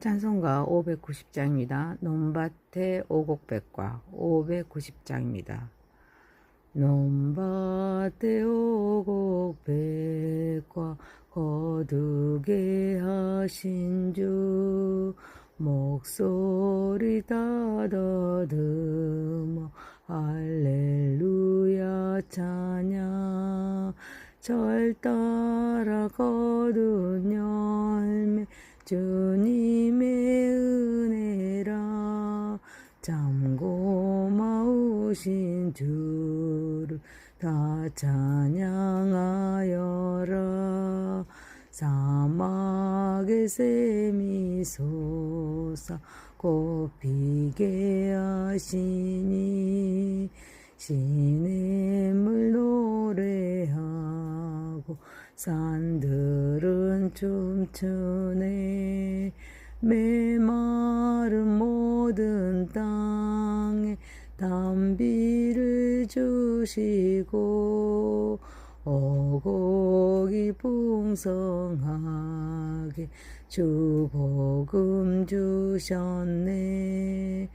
찬송가 590장입니다. 논밭의 오곡백과 590장입니다. 논밭의 오곡백과 거두게 하신 주 목소리 다더듬어 할렐루야 찬양. 절 따라 거둔 열매 주님의 은혜라. 참 고마우신 주를 다 찬양하여라. 사막의 샘이 솟아꽃피게 하시니 시냇물 노래하고 산들은 춤추네. 메마른 모든 땅에 담비를 주시고 오곡이 풍성하게 주 복음 주셨네.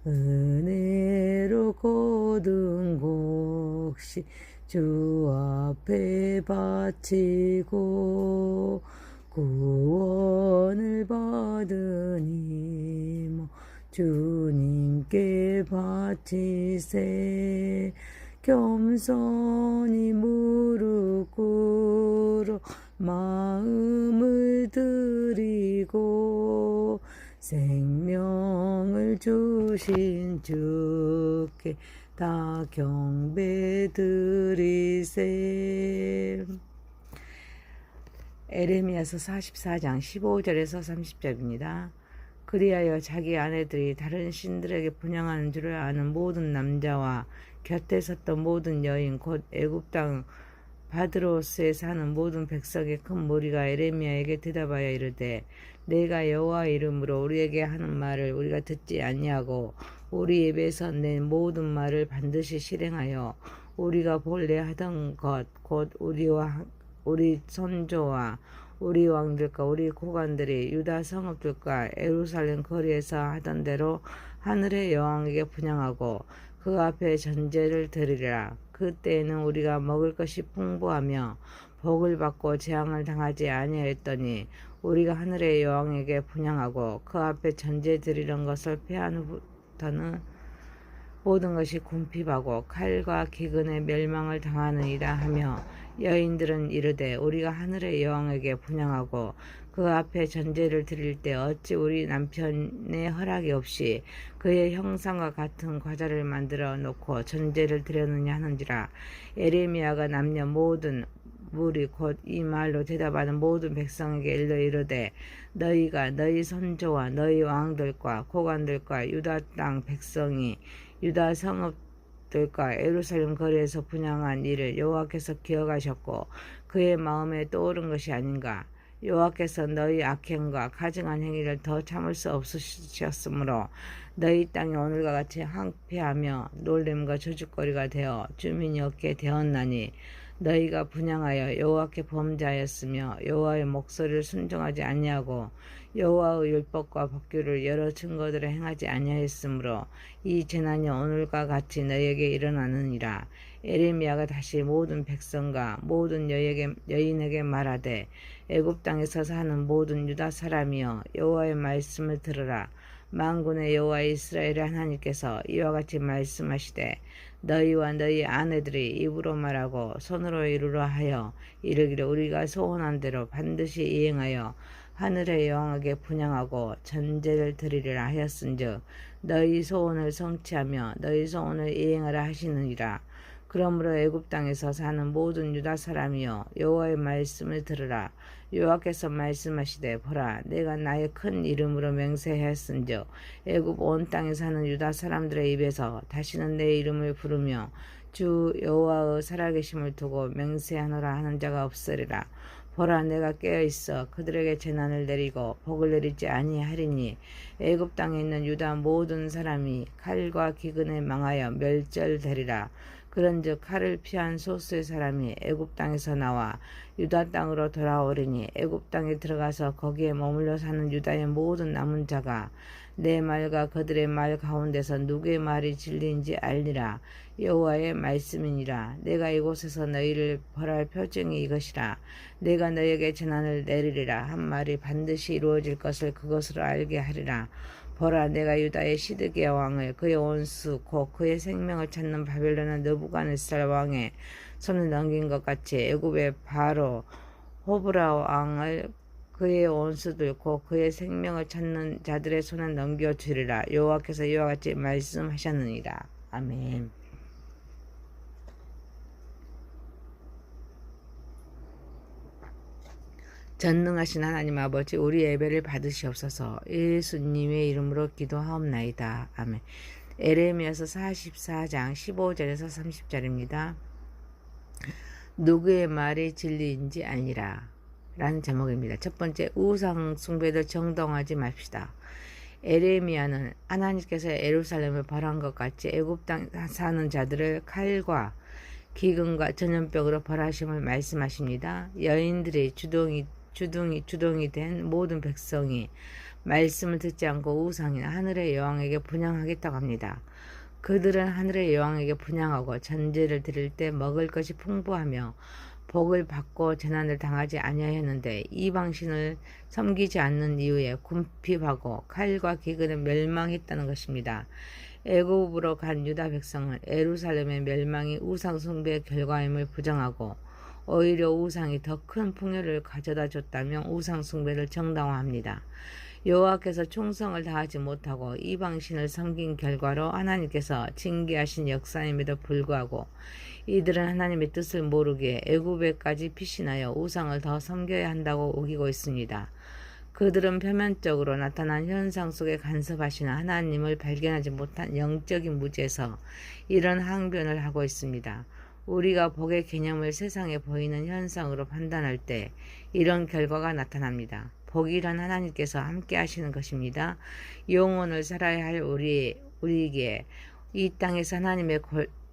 은혜로 거둔 곡식 주 앞에 바치고 구원을 받으니 주님께 바치세. 겸손히 무릎 꿇어 마음을 드리고 생명을 주신 주께 다 경배 드리세. 에레미야서 44장 15절에서 30절입니다. 그리하여 자기 아내들이 다른 신들에게 분향하는 줄을 아는 모든 남자와 곁에 섰던 모든 여인 곧 애굽 땅 바드로스에 사는 모든 백성의 큰 무리가 에레미야에게 대답하여 이르되 내가 여호와 이름으로 우리에게 하는 말을 우리가 듣지 아니하고 우리 입에서 낸 모든 말을 반드시 실행하여 우리가 본래 하던 것 곧 우리 선조와 우리 왕들과 우리 고관들이 유다 성읍들과 예루살렘 거리에서 하던 대로 하늘의 여왕에게 분향하고 그 앞에 전제를 드리라. 그때에는 우리가 먹을 것이 풍부하며 복을 받고 재앙을 당하지 아니하였더니 우리가 하늘의 여왕에게 분향하고 그 앞에 전제 드리는 것을 패한 후부터는 모든 것이 궁핍하고 칼과 기근에 멸망을 당하느니라 하며 여인들은 이르되 우리가 하늘의 여왕에게 분향하고 그 앞에 전제를 드릴 때 어찌 우리 남편의 허락이 없이 그의 형상과 같은 과자를 만들어 놓고 전제를 드렸느냐 하는지라. 에레미야가 남녀 모든 무리 곧 이 말로 대답하는 모든 백성에게 일러 이르되 너희가 너희 선조와 너희 왕들과 고관들과 유다 땅 백성이 유다 성읍들과 예루살렘 거리에서 분향한 일을 여호와께서 기억하셨고 그의 마음에 떠오른 것이 아닌가. 여호와께서 너희 악행과 가증한 행위를 더 참을 수 없으셨으므로 너희 땅이 오늘과 같이 황폐하며 놀림과 저주거리가 되어 주민이 없게 되었나니 너희가 분향하여 여호와께 범죄하였으며 여호와의 목소리를 순종하지 아니하고 여호와의 율법과 법규를 여러 증거들을 행하지 아니하였으므로 이 재난이 오늘과 같이 너희에게 일어나느니라. 에레미야가 다시 모든 백성과 모든 여인에게 말하되 애굽 땅에서 사는 모든 유다 사람이여 여호와의 말씀을 들으라. 만군의 여호와 이스라엘의 하나님께서 이와 같이 말씀하시되 너희와 너희 아내들이 입으로 말하고 손으로 이루려 하여 이르기를 우리가 소원한 대로 반드시 이행하여 하늘의 여왕에게 분향하고 전제를 드리리라 하였은즉 너희 소원을 성취하며 너희 소원을 이행하라 하시느니라. 그러므로 애굽 땅에서 사는 모든 유다 사람이여 여호와의 말씀을 들으라. 여호와께서 말씀하시되 보라 내가 나의 큰 이름으로 맹세하였은즉 애굽 온 땅에 사는 유다 사람들의 입에서 다시는 내 이름을 부르며 주 여호와의 살아계심을 두고 맹세하노라 하는 자가 없으리라. 보라 내가 깨어있어 그들에게 재난을 내리고 복을 내리지 아니하리니 애굽 땅에 있는 유다 모든 사람이 칼과 기근에 망하여 멸절되리라. 그런즉 칼을 피한 소수의 사람이 애굽 땅에서 나와 유다 땅으로 돌아오리니 애굽 땅에 들어가서 거기에 머물러 사는 유다의 모든 남은 자가 내 말과 그들의 말 가운데서 누구의 말이 진리인지 알리라. 여호와의 말씀이니라. 내가 이곳에서 너희를 벌할 표징이 이것이라. 내가 너희에게 재난을 내리리라. 한 말이 반드시 이루어질 것을 그것으로 알게 하리라. 보라, 내가 유다의 시드기야 왕을 그의 원수 곧 그의 생명을 찾는 바벨론의 느부갓네살 왕의 손에 넘긴 것 같이 애굽의 바로 호브라 왕을 그의 원수들 곧 그의 생명을 찾는 자들의 손에 넘겨주리라. 여호와께서 이와 같이 말씀하셨느니라. 아멘. 전능하신 하나님 아버지, 우리 예배를 받으시옵소서. 예수님의 이름으로 기도하옵나이다. 아멘. 에레미야서 44장 15절에서 30절입니다. 누구의 말이 진리인지 아니라 라는 제목입니다. 첫 번째, 우상 숭배를 정당화하지 맙시다. 에레미야는 하나님께서 예루살렘을 벌한 것 같이 애굽 땅 사는 자들을 칼과 기근과 전염병으로 벌하심을 말씀하십니다. 여인들의 주둥이 된 모든 백성이 말씀을 듣지 않고 우상이나 하늘의 여왕에게 분향하겠다고 합니다. 그들은 하늘의 여왕에게 분향하고 전제를 드릴 때 먹을 것이 풍부하며 복을 받고 재난을 당하지 아니하였는데 이방신을 섬기지 않는 이유에 궁핍하고 칼과 기근에 멸망했다는 것입니다. 애굽으로 간 유다 백성은 예루살렘의 멸망이 우상 숭배의 결과임을 부정하고 오히려 우상이 더 큰 풍요를 가져다 줬다며 우상 숭배를 정당화합니다. 여호와께서 충성을 다하지 못하고 이방신을 섬긴 결과로 하나님께서 징계하신 역사임에도 불구하고 이들은 하나님의 뜻을 모르기에 애굽에까지 피신하여 우상을 더 섬겨야 한다고 우기고 있습니다. 그들은 표면적으로 나타난 현상 속에 간섭하시는 하나님을 발견하지 못한 영적인 무지에서 이런 항변을 하고 있습니다. 우리가 복의 개념을 세상에 보이는 현상으로 판단할 때 이런 결과가 나타납니다. 복이란 하나님께서 함께 하시는 것입니다. 영원을 살아야 할 우리에게 이 땅에서 하나님의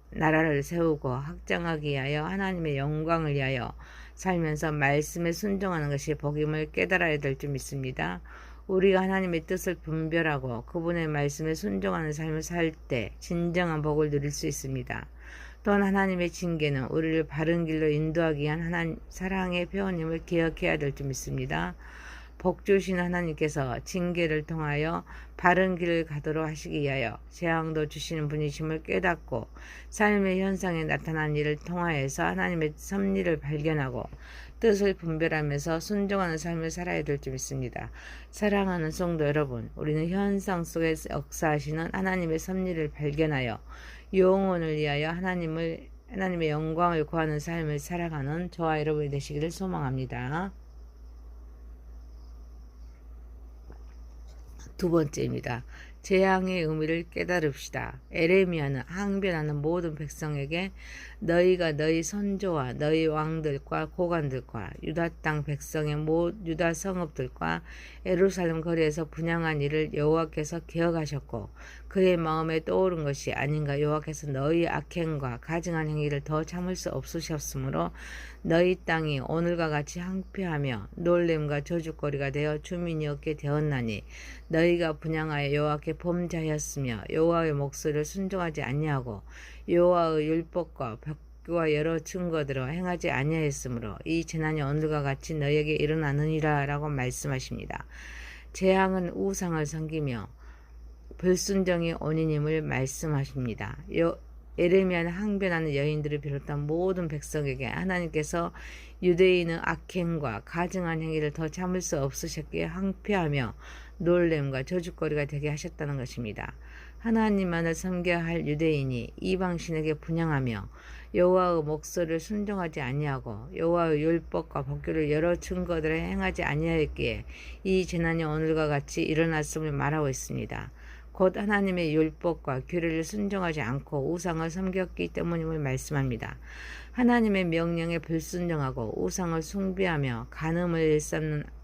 나라를 세우고 확장하기 위하여 하나님의 영광을 위하여 살면서 말씀에 순종하는 것이 복임을 깨달아야 될 줄 믿습니다. 우리가 하나님의 뜻을 분별하고 그분의 말씀에 순종하는 삶을 살 때 진정한 복을 누릴 수 있습니다. 또한 하나님의 징계는 우리를 바른 길로 인도하기 위한 하나님 사랑의 표현임을 기억해야 될 줄 믿습니다. 복 주신 하나님께서 징계를 통하여 바른 길을 가도록 하시기 위하여 재앙도 주시는 분이심을 깨닫고 삶의 현상에 나타난 일을 통하여서 하나님의 섭리를 발견하고 뜻을 분별하면서 순종하는 삶을 살아야 될 줄 믿습니다. 사랑하는 성도 여러분, 우리는 현상 속에 역사하시는 하나님의 섭리를 발견하여 영혼을 위하여 하나님의 영광을 구하는 삶을 살아가는 저와 여러분이 되시기를 소망합니다. 두 번째입니다. 재앙의 의미를 깨달읍시다. 에레미야는 항변하는 모든 백성에게 너희가 너희 선조와 너희 왕들과 고관들과 유다 땅 백성의 유다 성읍들과 예루살렘 거리에서 분향한 일을 여호와께서 기억하셨고 그의 마음에 떠오른 것이 아닌가. 여호와께서 너희 악행과 가증한 행위를 더 참을 수 없으셨으므로 너희 땅이 오늘과 같이 항폐하며 놀램과 저주거리가 되어 주민이 없게 되었나니 너희가 분향하여 여호와께 범죄하였으며 여호와의 목소리를 순종하지 아니하고 여호와의 율법과 벽과 여러 증거들을 행하지 아니하였으므로 이 재난이 오늘과 같이 너희에게 일어나느니라 라고 말씀하십니다. 재앙은 우상을 섬기며 불순종의 원인임을 말씀하십니다. 에레미야는 항변하는 여인들을 비롯한 모든 백성에게 하나님께서 유대인의 악행과 가증한 행위를 더 참을 수 없으셨기에 항폐하며 놀램과 저주거리가 되게 하셨다는 것입니다. 하나님만을 섬겨야 할 유대인이 이방신에게 분향하며 여호와의 목소리를 순종하지 아니하고 여호와의 율법과 법규를 여러 증거들을 행하지 아니하였기에 이 재난이 오늘과 같이 일어났음을 말하고 있습니다. 곧 하나님의 율법과 규례를 순종하지 않고 우상을 섬겼기 때문임을 말씀합니다. 하나님의 명령에 불순종하고 우상을 숭배하며 간음을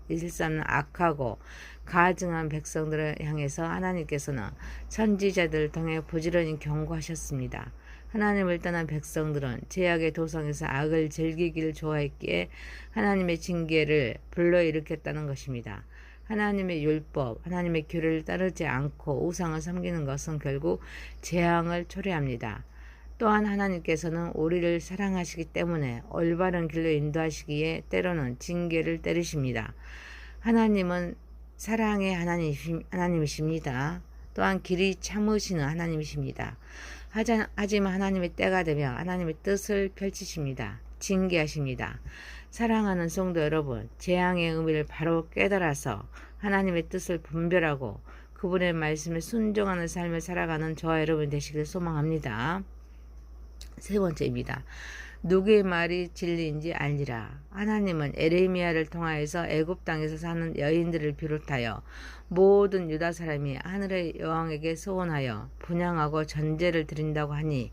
일삼는 악하고 가증한 백성들을 향해서 하나님께서는 선지자들을 통해 부지런히 경고하셨습니다. 하나님을 떠난 백성들은 죄악의 도성에서 악을 즐기기를 좋아했기에 하나님의 징계를 불러일으켰다는 것입니다. 하나님의 율법, 하나님의 규례를 따르지 않고 우상을 섬기는 것은 결국 재앙을 초래합니다. 또한 하나님께서는 우리를 사랑하시기 때문에 올바른 길로 인도하시기에 때로는 징계를 때리십니다. 하나님은 사랑의 하나님이십니다. 또한 길이 참으시는 하나님이십니다. 하지만 하나님의 때가 되면 하나님의 뜻을 펼치십니다. 징계하십니다. 사랑하는 성도 여러분, 재앙의 의미를 바로 깨달아서 하나님의 뜻을 분별하고 그분의 말씀에 순종하는 삶을 살아가는 저와 여러분 되시길 소망합니다. 세 번째입니다. 누구의 말이 진리인지 알리라. 하나님은 에레미야를 통하여서 애굽 땅에서 사는 여인들을 비롯하여 모든 유다 사람이 하늘의 여왕에게 소원하여 분향하고 전제를 드린다고 하니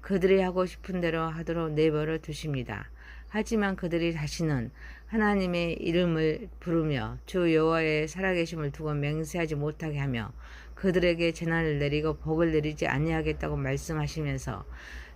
그들이 하고 싶은 대로 하도록 내버려 두십니다. 하지만 그들이 다시는 하나님의 이름을 부르며 주 여호와의 살아계심을 두고 맹세하지 못하게 하며 그들에게 재난을 내리고 복을 내리지 아니하겠다고 말씀하시면서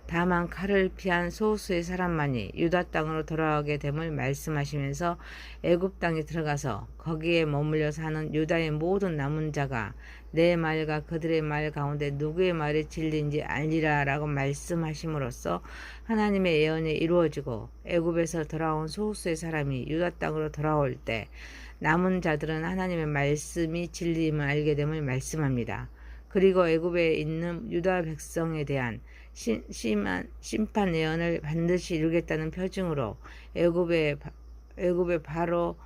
다만 칼을 피한 소수의 사람만이 유다 땅으로 돌아오게 됨을 말씀하시면서 애굽 땅에 들어가서 거기에 머물러 사는 유다의 모든 남은 자가 내 말과 그들의 말 가운데 누구의 말이 진리인지 알리라 라고 말씀하심으로써 하나님의 예언이 이루어지고 애굽에서 돌아온 소수의 사람이 유다 땅으로 돌아올 때 남은 자들은 하나님의 말씀이 진리임을 알게 됨을 말씀합니다. 그리고 애굽에 있는 유다 백성에 대한 심판 예언을 반드시 이루겠다는 표징으로 애굽의 바로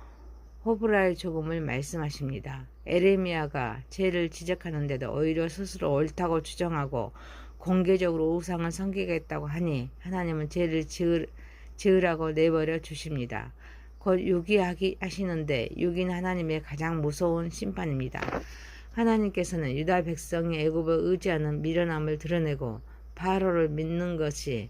호브라의 조금을 말씀하십니다. 에레미야가 죄를 지적하는데도 오히려 스스로 옳다고 주장하고 공개적으로 우상을 섬기겠다고 하니 하나님은 죄를 지으라고 내버려 주십니다. 곧 유기하시는데 유기는 하나님의 가장 무서운 심판입니다. 하나님께서는 유다 백성이 애굽을 의지하는 미련함을 드러내고 바로를 믿는 것이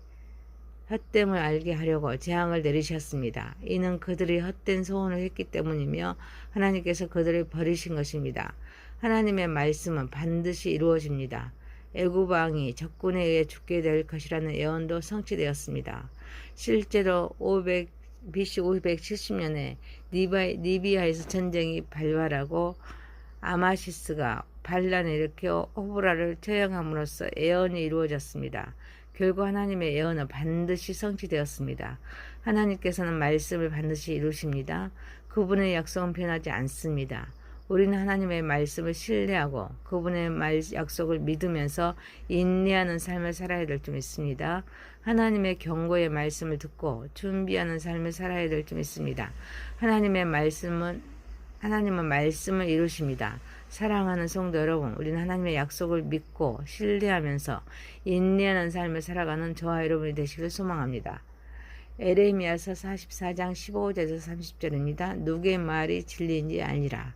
헛됨을 알게 하려고 재앙을 내리셨습니다. 이는 그들이 헛된 소원을 했기 때문이며 하나님께서 그들을 버리신 것입니다. 하나님의 말씀은 반드시 이루어집니다. 애굽 왕이 적군에 의해 죽게 될 것이라는 예언도 성취되었습니다. 실제로 BC 570년에 리비아에서 전쟁이 발발하고 아마시스가 반란을 일으켜 호브라를 처형함으로써 예언이 이루어졌습니다. 결국 하나님의 예언은 반드시 성취되었습니다. 하나님께서는 말씀을 반드시 이루십니다. 그분의 약속은 변하지 않습니다. 우리는 하나님의 말씀을 신뢰하고 그분의 약속을 믿으면서 인내하는 삶을 살아야 될 줄 믿습니다. 하나님의 경고의 말씀을 듣고 준비하는 삶을 살아야 될 줄 믿습니다. 하나님은 말씀을 이루십니다. 사랑하는 성도 여러분, 우리는 하나님의 약속을 믿고 신뢰하면서 인내하는 삶을 살아가는 저와 여러분이 되시길 소망합니다. 에레미야서 44장 15절에서 30절입니다. 누구의 말이 진리인지 알리라.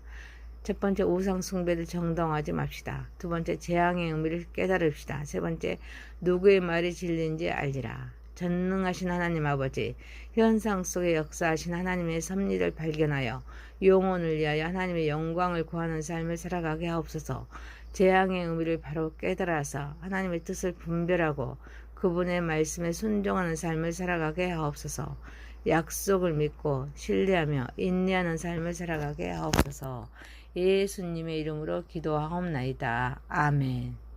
첫 번째, 우상 숭배를 정당화하지 맙시다. 두 번째, 재앙의 의미를 깨달읍시다. 세 번째, 누구의 말이 진리인지 알리라. 전능하신 하나님 아버지, 현상 속에 역사하신 하나님의 섭리를 발견하여 영혼을 위하여 하나님의 영광을 구하는 삶을 살아가게 하옵소서. 재앙의 의미를 바로 깨달아서 하나님의 뜻을 분별하고 그분의 말씀에 순종하는 삶을 살아가게 하옵소서. 약속을 믿고 신뢰하며 인내하는 삶을 살아가게 하옵소서. 예수님의 이름으로 기도하옵나이다. 아멘.